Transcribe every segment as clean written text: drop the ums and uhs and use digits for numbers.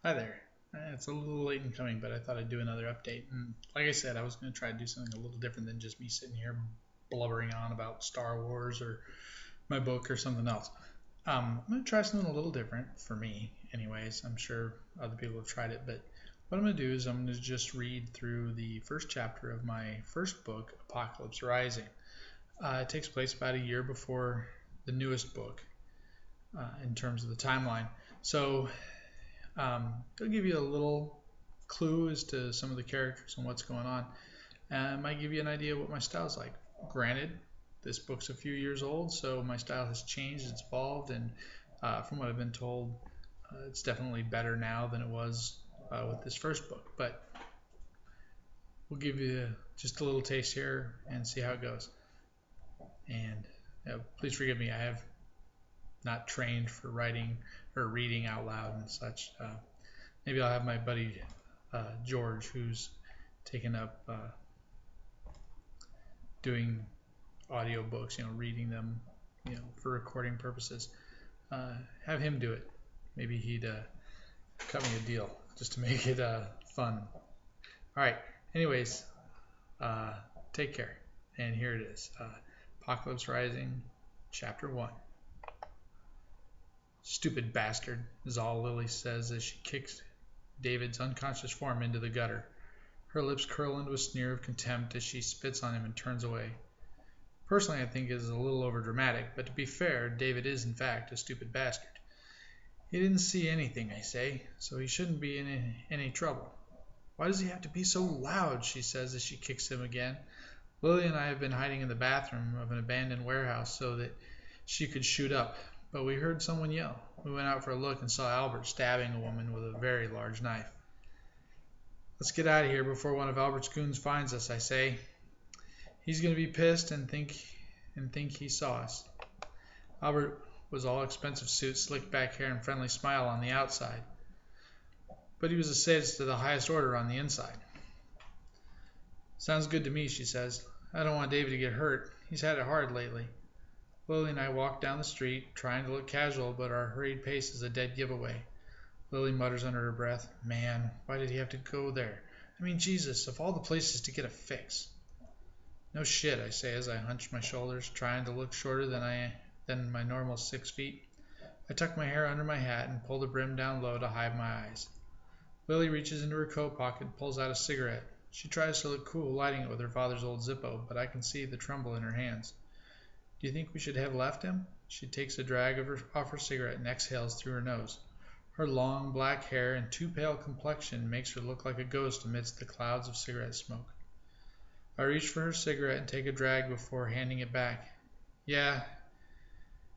Hi there. It's a little late in coming, but I thought I'd do another update. And like I said, I was going to try to do something a little different than just me sitting here blubbering on about Star Wars or my book or something else. I'm going to try something a little different for me, anyways. I'm sure other people have tried it, but what I'm going to do is I'm going to just read through the first chapter of my first book, Apocalypse Rising. It takes place about a year before the newest book in terms of the timeline. So it'll give you a little clue as to some of the characters and what's going on. And it might give you an idea of what my style's like. Granted, this book's a few years old, so my style has changed, it's evolved, and from what I've been told, it's definitely better now than it was with this first book. But we'll give you just a little taste here and see how it goes. And please forgive me, I have not trained for writing or reading out loud and such. Maybe I'll have my buddy George, who's taken up doing audiobooks, reading them, for recording purposes. Have him do it. Maybe he'd cut me a deal just to make it fun. All right. Anyways, take care. And here it is. Apocalypse Rising, Chapter 1. Stupid bastard, is all Lily says as she kicks David's unconscious form into the gutter. Her lips curl into a sneer of contempt as she spits on him and turns away. Personally, I think it is a little overdramatic, but to be fair, David is in fact a stupid bastard. He didn't see anything, I say, so he shouldn't be in any trouble. Why does he have to be so loud, she says as she kicks him again. Lily and I have been hiding in the bathroom of an abandoned warehouse so that she could shoot up, but we heard someone yell. We went out for a look and saw Albert stabbing a woman with a very large knife. Let's get out of here before one of Albert's goons finds us, I say. He's going to be pissed and think he saw us. Albert was all expensive suit, slicked back hair, and friendly smile on the outside, but he was a sadist of the highest order on the inside. Sounds good to me, she says. I don't want David to get hurt. He's had it hard lately. Lily and I walk down the street, trying to look casual, but our hurried pace is a dead giveaway. Lily mutters under her breath, Man, why did he have to go there? I mean, Jesus, of all the places to get a fix. No shit, I say as I hunch my shoulders, trying to look shorter than my normal 6 feet. I tuck my hair under my hat and pull the brim down low to hide my eyes. Lily reaches into her coat pocket and pulls out a cigarette. She tries to look cool, lighting it with her father's old Zippo, but I can see the tremble in her hands. Do you think we should have left him? She takes a drag off her cigarette and exhales through her nose. Her long black hair and too pale complexion makes her look like a ghost amidst the clouds of cigarette smoke. I reach for her cigarette and take a drag before handing it back. Yeah,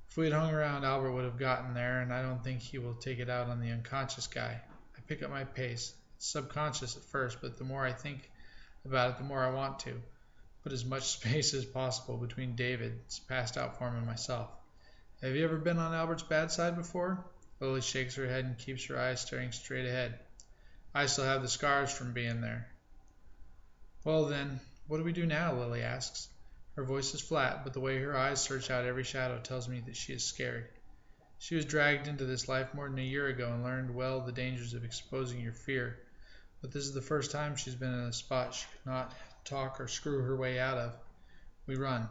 if we had hung around, Albert would have gotten there, and I don't think he will take it out on the unconscious guy. I pick up my pace. It's subconscious at first, but the more I think about it, the more I want to. Put as much space as possible between David's passed out form and myself. Have you ever been on Albert's bad side before? Lily shakes her head and keeps her eyes staring straight ahead. I still have the scars from being there. Well then, what do we do now? Lily asks. Her voice is flat, but the way her eyes search out every shadow tells me that she is scared. She was dragged into this life more than a year ago and learned well the dangers of exposing your fear, but this is the first time she's been in a spot she could not talk or screw her way out of. We run.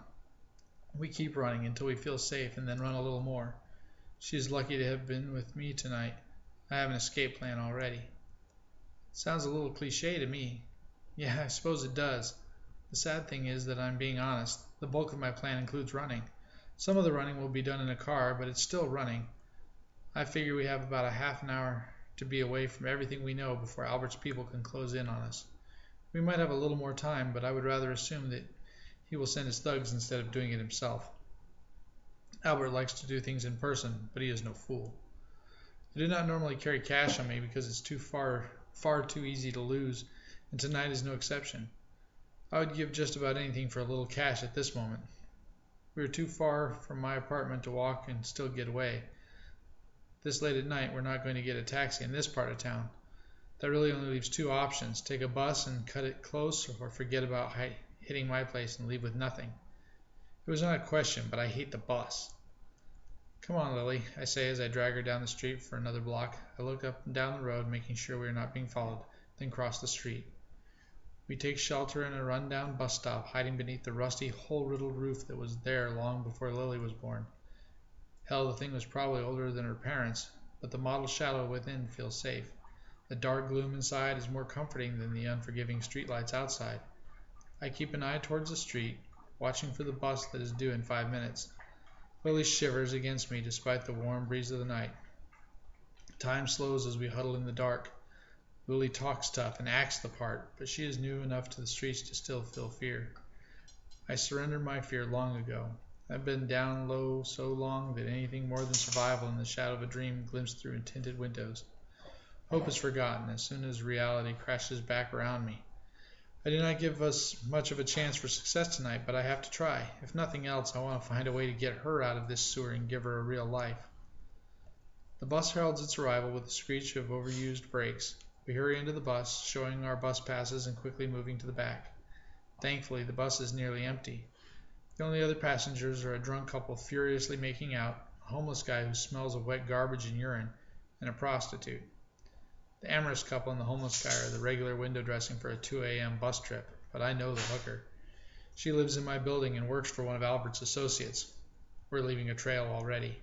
We keep running until we feel safe and then run a little more. She is lucky to have been with me tonight. I have an escape plan already. Sounds a little cliche to me. Yeah, I suppose it does. The sad thing is that I'm being honest. The bulk of my plan includes running. Some of the running will be done in a car, but it's still running. I figure we have about a half an hour to be away from everything we know before Albert's people can close in on us. We might have a little more time, but I would rather assume that he will send his thugs instead of doing it himself. Albert likes to do things in person, but he is no fool. I do not normally carry cash on me because it's far too easy to lose, and tonight is no exception. I would give just about anything for a little cash at this moment. We are too far from my apartment to walk and still get away. This late at night, we're not going to get a taxi in this part of town. That really only leaves two options. Take a bus and cut it close, or forget about hitting my place and leave with nothing. It was not a question, but I hate the bus. Come on, Lily, I say as I drag her down the street for another block. I look up and down the road, making sure we are not being followed, then cross the street. We take shelter in a run-down bus stop, hiding beneath the rusty, hole-riddled roof that was there long before Lily was born. Hell, the thing was probably older than her parents, but the mottled shadow within feels safe. The dark gloom inside is more comforting than the unforgiving streetlights outside. I keep an eye towards the street, watching for the bus that is due in 5 minutes. Lily shivers against me despite the warm breeze of the night. Time slows as we huddle in the dark. Lily talks tough and acts the part, but she is new enough to the streets to still feel fear. I surrendered my fear long ago. I've been down low so long that anything more than survival in the shadow of a dream glimpsed through tinted windows. Hope is forgotten as soon as reality crashes back around me. I do not give us much of a chance for success tonight, but I have to try. If nothing else, I want to find a way to get her out of this sewer and give her a real life. The bus heralds its arrival with the screech of overused brakes. We hurry into the bus, showing our bus passes and quickly moving to the back. Thankfully, the bus is nearly empty. The only other passengers are a drunk couple furiously making out, a homeless guy who smells of wet garbage and urine, and a prostitute. The amorous couple and the homeless guy are the regular window dressing for a 2 a.m. bus trip, but I know the hooker. She lives in my building and works for one of Albert's associates. We're leaving a trail already.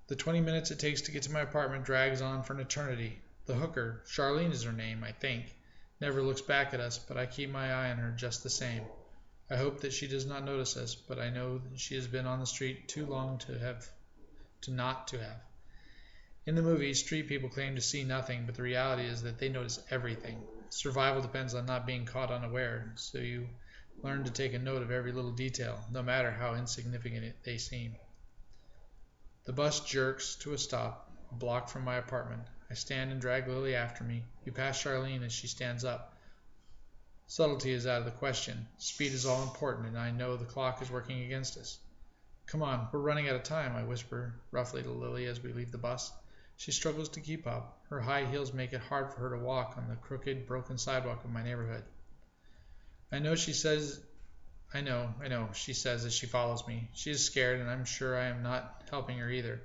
The 20 minutes it takes to get to my apartment drags on for an eternity. The hooker, Charlene is her name, I think, never looks back at us, but I keep my eye on her just the same. I hope that she does not notice us, but I know that she has been on the street too long to not to have. In the movie, street people claim to see nothing, but the reality is that they notice everything. Survival depends on not being caught unaware, so you learn to take a note of every little detail, no matter how insignificant they seem. The bus jerks to a stop, a block from my apartment. I stand and drag Lily after me. We pass Charlene as she stands up. Subtlety is out of the question. Speed is all important, and I know the clock is working against us. Come on, we're running out of time, I whisper roughly to Lily as we leave the bus. She struggles to keep up. Her high heels make it hard for her to walk on the crooked, broken sidewalk of my neighborhood. I know, she says as she follows me. She is scared, and I'm sure I am not helping her either.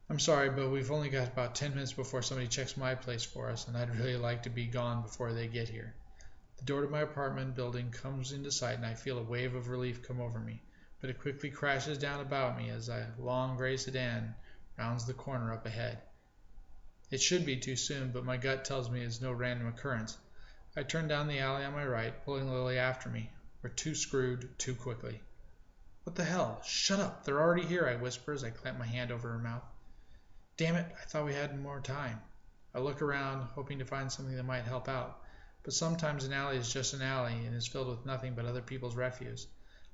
I'm sorry, but we've only got about 10 minutes before somebody checks my place for us, and I'd really like to be gone before they get here. The door to my apartment building comes into sight, and I feel a wave of relief come over me, but it quickly crashes down about me as a long gray sedan rounds the corner up ahead. It should be too soon, but my gut tells me it's no random occurrence. I turn down the alley on my right, pulling Lily after me. We're too screwed too quickly. What the hell? Shut up! They're already here, I whisper as I clamp my hand over her mouth. Damn it, I thought we had more time. I look around, hoping to find something that might help out, but sometimes an alley is just an alley and is filled with nothing but other people's refuse.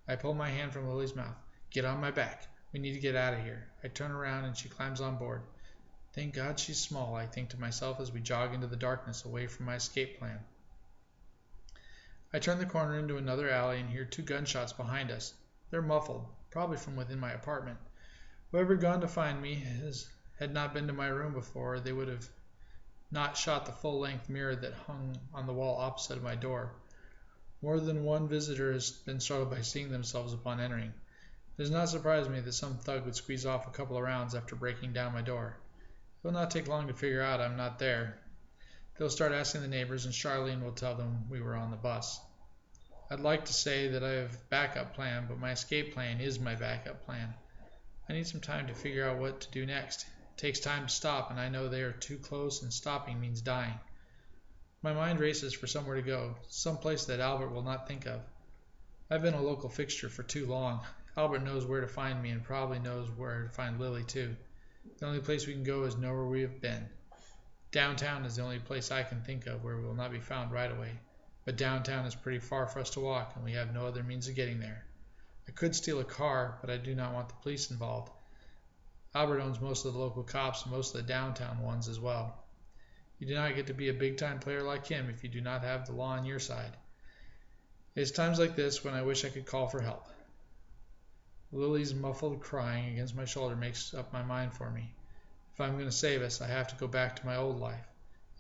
I pull my hand from Lily's mouth. Get on my back. We need to get out of here. I turn around and she climbs on board. Thank God she's small, I think to myself as we jog into the darkness away from my escape plan. I turn the corner into another alley and hear 2 gunshots behind us. They're muffled, probably from within my apartment. Whoever gone to find me had not been to my room before. They would have not shot the full-length mirror that hung on the wall opposite of my door. More than one visitor has been startled by seeing themselves upon entering. It does not surprise me that some thug would squeeze off a couple of rounds after breaking down my door. It will not take long to figure out I'm not there. They'll start asking the neighbors, and Charlene will tell them we were on the bus. I'd like to say that I have a backup plan, but my escape plan is my backup plan. I need some time to figure out what to do next. It takes time to stop, and I know they are too close, and stopping means dying. My mind races for somewhere to go, some place that Albert will not think of. I've been a local fixture for too long. Albert knows where to find me and probably knows where to find Lily too. The only place we can go is know where we have been. Downtown is the only place I can think of where we will not be found right away. But downtown is pretty far for us to walk, and we have no other means of getting there. I could steal a car, but I do not want the police involved. Albert owns most of the local cops and most of the downtown ones as well. You do not get to be a big-time player like him if you do not have the law on your side. It is times like this when I wish I could call for help. Lily's muffled crying against my shoulder makes up my mind for me. If I'm going to save us, I have to go back to my old life.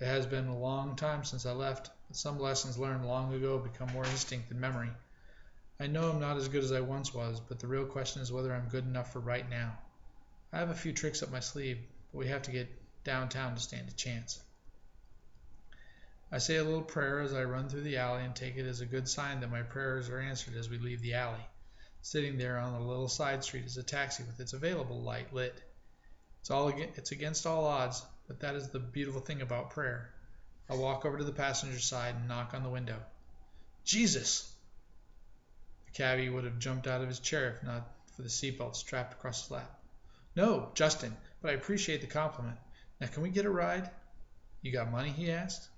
It has been a long time since I left, but some lessons learned long ago become more instinct than memory. I know I'm not as good as I once was, but the real question is whether I'm good enough for right now. I have a few tricks up my sleeve, but we have to get downtown to stand a chance. I say a little prayer as I run through the alley and take it as a good sign that my prayers are answered as we leave the alley. Sitting there on the little side street is a taxi with its available light lit. It's against all odds, but that is the beautiful thing about prayer. I walk over to the passenger side and knock on the window. Jesus! The cabbie would have jumped out of his chair if not for the seatbelt strapped across his lap. No, Justin, but I appreciate the compliment. Now can we get a ride? You got money? He asked.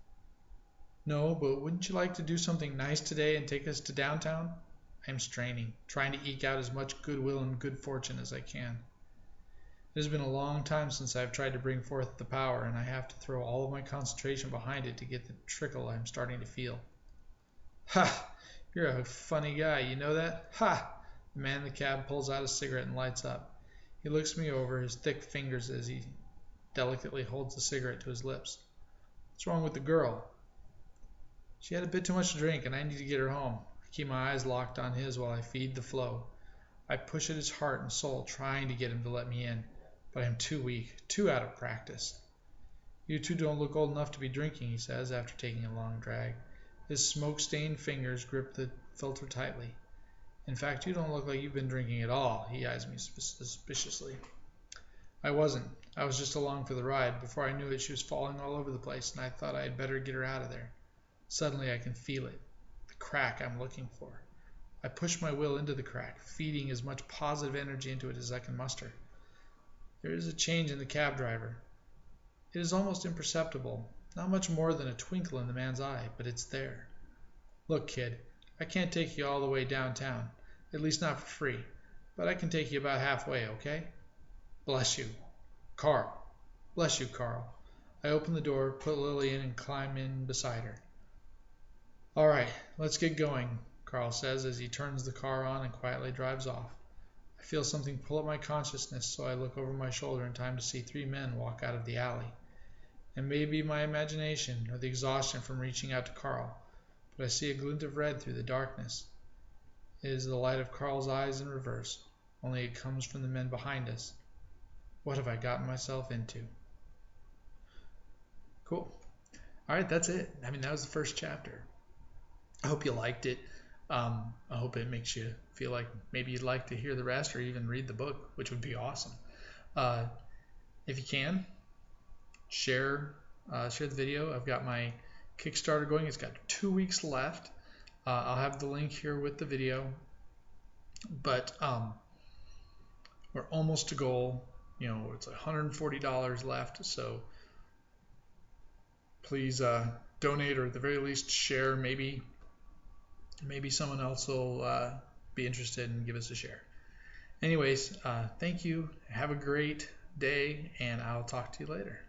No, but wouldn't you like to do something nice today and take us to downtown? I am straining, trying to eke out as much goodwill and good fortune as I can. It has been a long time since I have tried to bring forth the power, and I have to throw all of my concentration behind it to get the trickle I am starting to feel. Ha! You're a funny guy, you know that? Ha! The man in the cab pulls out a cigarette and lights up. He looks me over his thick fingers as he delicately holds the cigarette to his lips. What's wrong with the girl? She had a bit too much to drink, and I need to get her home. I keep my eyes locked on his while I feed the flow. I push at his heart and soul, trying to get him to let me in, but I am too weak, too out of practice. You two don't look old enough to be drinking, he says, after taking a long drag. His smoke-stained fingers grip the filter tightly. In fact, you don't look like you've been drinking at all, he eyes me suspiciously. I wasn't. I was just along for the ride. Before I knew it, she was falling all over the place, and I thought I had better get her out of there. Suddenly I can feel it, the crack I'm looking for. I push my will into the crack, feeding as much positive energy into it as I can muster. There is a change in the cab driver. It is almost imperceptible, not much more than a twinkle in the man's eye, but it's there. Look, kid, I can't take you all the way downtown, at least not for free, but I can take you about halfway, okay? Bless you. Carl. Bless you, Carl. I open the door, put Lily in, and climb in beside her. All right, let's get going, Carl says as he turns the car on and quietly drives off. I feel something pull at my consciousness, so I look over my shoulder in time to see 3 men walk out of the alley. It may be my imagination or the exhaustion from reaching out to Carl, but I see a glint of red through the darkness. It is the light of Carl's eyes in reverse, only it comes from the men behind us. What have I gotten myself into? Cool. All right, that's it. I mean, that was the first chapter. I hope you liked it. I hope it makes you feel like maybe you'd like to hear the rest or even read the book, which would be awesome. If you can, share the video. I've got my Kickstarter going. It's got 2 weeks left. I'll have the link here with the video. But we're almost to goal. You know, it's $140 left. So please donate, or at the very least share. Maybe someone else will be interested and give us a share. Anyways, thank you. Have a great day, and I'll talk to you later.